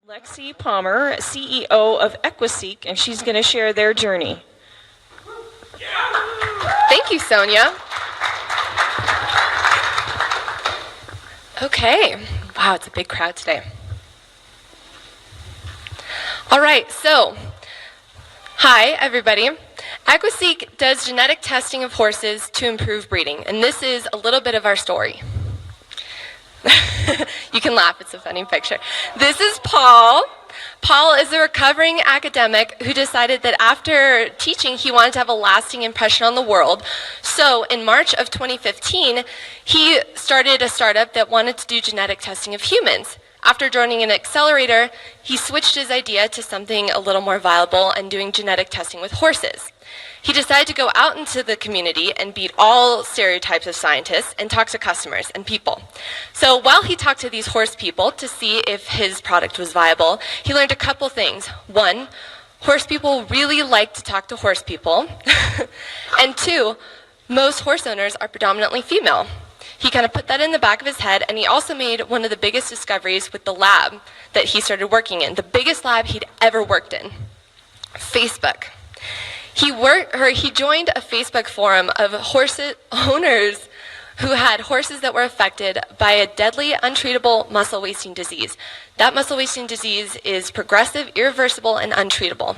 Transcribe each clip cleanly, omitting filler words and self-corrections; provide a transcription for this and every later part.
Lexi Palmer, CEO of EquiSeq, and she's going to share their journey. Thank you, Sonia. Okay. Wow, it's a big crowd today. All right, so hi, everybody. EquiSeq does genetic testing of horses to improve breeding, and this is a little bit of our story. You can laugh, it's a funny picture. This is Paul. Paul is a recovering academic who decided that after teaching, he wanted to have a lasting impression on the world. So in March of 2015, he started a startup that wanted to do genetic testing of humans. After joining an accelerator, he switched his idea to something a little more viable and doing genetic testing with horses. He decided to go out into the community and beat all stereotypes of scientists and talk to customers and people. So while he talked to these horse people to see if his product was viable, he learned a couple things. One, horse people really like to talk to horse people. And two, most horse owners are predominantly female. He kind of put that in the back of his head, and he also made one of the biggest discoveries with the lab that he started working in, the biggest lab he'd ever worked in, Facebook. He joined a Facebook forum of horse owners who had horses that were affected by a deadly, untreatable muscle wasting disease. That muscle wasting disease is progressive, irreversible, and untreatable.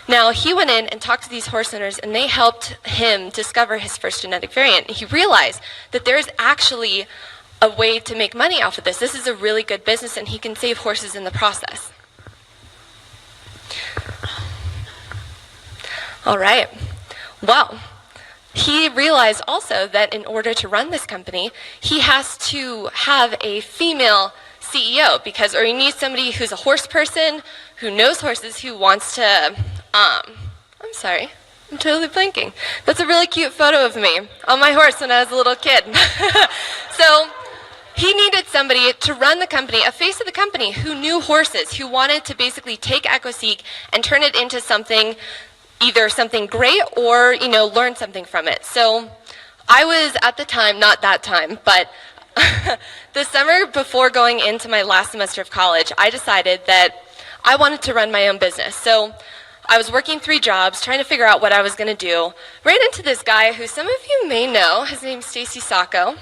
Now, he went in and talked to these horse owners, and they helped him discover his first genetic variant. He realized that there's actually a way to make money off of this. This is a really good business, and he can save horses in the process. All right. Well, he realized also that in order to run this company, he has to have a female CEO or he needs somebody who's a horse person, who knows horses, who wants to, I'm sorry, I'm totally blanking. That's a really cute photo of me on my horse when I was a little kid. So he needed somebody to run the company, a face of the company who knew horses, who wanted to basically take EquiSeq and turn it into something, either something great or, learn something from it. So I was at the time, not that time, but the summer before going into my last semester of college, I decided that I wanted to run my own business. So I was working 3 jobs, trying to figure out what I was going to do. Ran into this guy who some of you may know. His name's Stacy Sacco.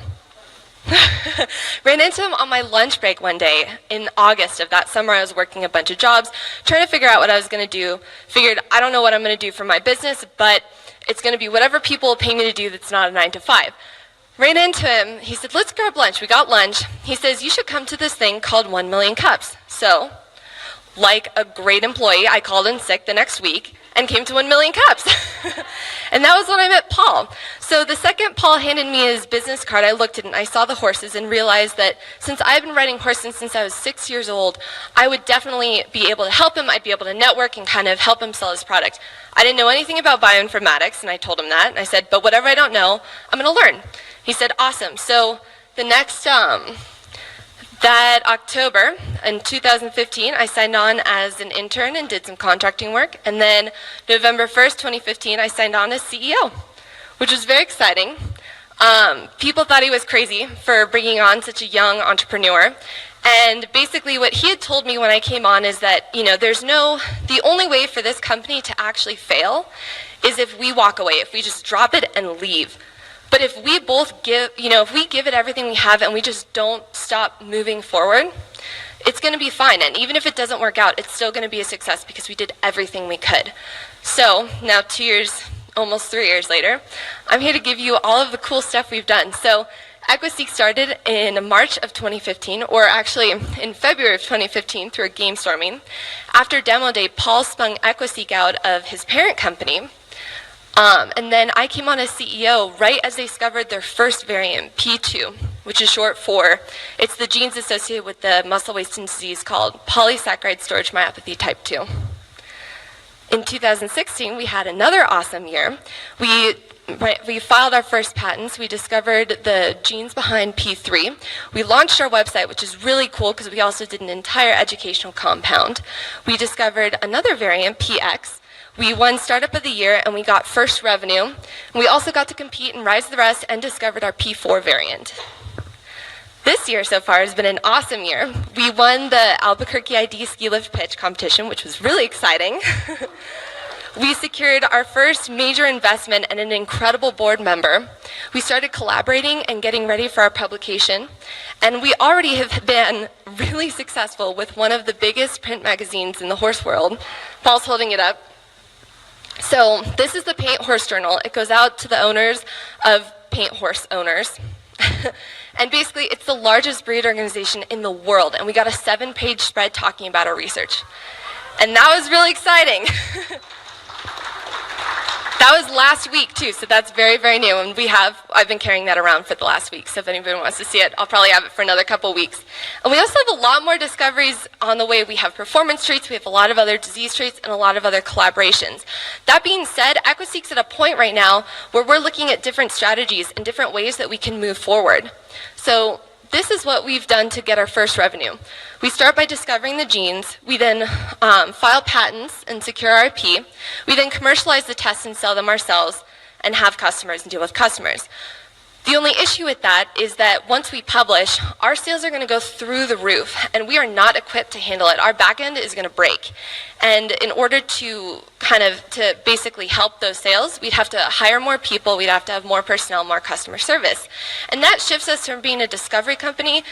Ran into him on my lunch break one day in August of that summer. I was working a bunch of jobs, trying to figure out what I was going to do. Figured, I don't know what I'm going to do for my business, but it's going to be whatever people pay me to do that's not a 9 to 5. Ran into him. He said, let's grab lunch. We got lunch. He says, you should come to this thing called 1 Million Cups. So, like a great employee, I called in sick the next week and came to 1 Million Cups. And that was when I met Paul. So the second Paul handed me his business card, I looked at it and I saw the horses and realized that since I've been riding horses since I was 6 years old, I would definitely be able to help him. I'd be able to network and kind of help him sell his product. I didn't know anything about bioinformatics, and I told him that. And I said, but whatever I don't know, I'm going to learn. He said, awesome. So the next that October in 2015, I signed on as an intern and did some contracting work. And then November 1st, 2015, I signed on as CEO, which was very exciting. People thought he was crazy for bringing on such a young entrepreneur. And basically what he had told me when I came on is that, the only way for this company to actually fail is if we walk away, if we just drop it and leave. But if we both give it everything we have and we just don't stop moving forward, it's going to be fine. And even if it doesn't work out, it's still going to be a success because we did everything we could. So now 2 years, almost 3 years later, I'm here to give you all of the cool stuff we've done. So EquiSeq started in March of 2015, or actually in February of 2015 through a game storming. After demo day, Paul spun EquiSeq out of his parent company. And then I came on as CEO right as they discovered their first variant, P2, which is short for, it's the genes associated with the muscle wasting disease called polysaccharide storage myopathy type 2. In 2016, we had another awesome year. We filed our first patents. We discovered the genes behind P3. We launched our website, which is really cool because we also did an entire educational compound. We discovered another variant, PX. We won Startup of the Year, and we got first revenue. We also got to compete in Rise of the Rest and discovered our P4 variant. This this year so far has been an awesome year. We won the Albuquerque ID ski lift pitch competition, which was really exciting. We secured our first major investment and an incredible board member. We started collaborating and getting ready for our publication. And we already have been really successful with one of the biggest print magazines in the horse world. Paul's holding it up. So this is the Paint Horse Journal. It goes out to the owners of paint horse owners. And basically, it's the largest breed organization in the world. And we got a 7-page spread talking about our research. And that was really exciting. That was last week too, so that's very, very new. And I've been carrying that around for the last week, so if anybody wants to see it, I'll probably have it for another couple weeks. And we also have a lot more discoveries on the way. We have performance traits, we have a lot of other disease traits, and a lot of other collaborations. That being said, EquiSeq's at a point right now where we're looking at different strategies and different ways that we can move forward. So this is what we've done to get our first revenue. We start by discovering the genes. We then file patents and secure our IP. We then commercialize the tests and sell them ourselves and have customers and deal with customers. The only issue with that is that once we publish, our sales are going to go through the roof, and we are not equipped to handle it. Our back end is going to break. And in order to basically help those sales, we'd have to hire more people, we'd have to have more personnel, more customer service. And that shifts us from being a discovery company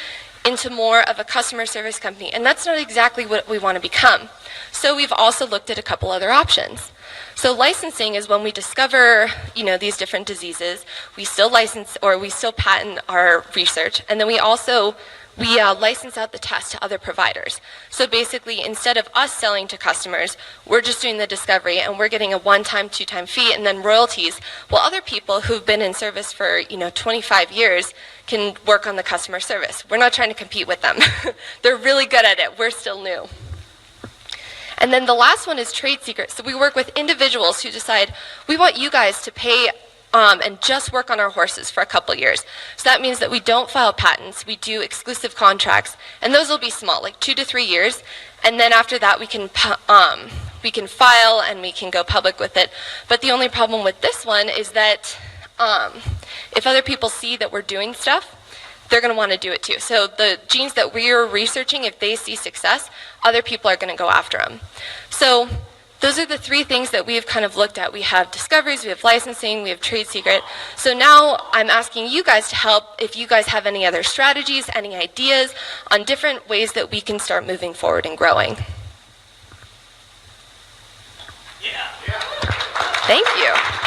into more of a customer service company, and that's not exactly what we want to become. So we've also looked at a couple other options. So licensing is when we discover, these different diseases, we still license or we still patent our research, and then we license out the test to other providers. So basically, instead of us selling to customers, we're just doing the discovery and we're getting a one-time, two-time fee and then royalties, while other people who've been in service for 25 years can work on the customer service. We're not trying to compete with them. They're really good at it. We're still new. And then the last one is trade secrets. So we work with individuals who decide, we want you guys to pay and just work on our horses for a couple years. So that means that we don't file patents, we do exclusive contracts, and those will be small, like 2 to 3 years, and then after that we can file and we can go public with it. But the only problem with this one is that if other people see that we're doing stuff, they're going to want to do it too. So the genes that we're researching, if they see success, other people are going to go after them. So those are the 3 things that we've kind of looked at. We have discoveries, we have licensing, we have trade secret. So now I'm asking you guys to help if you guys have any other strategies, any ideas on different ways that we can start moving forward and growing. Yeah. Thank you.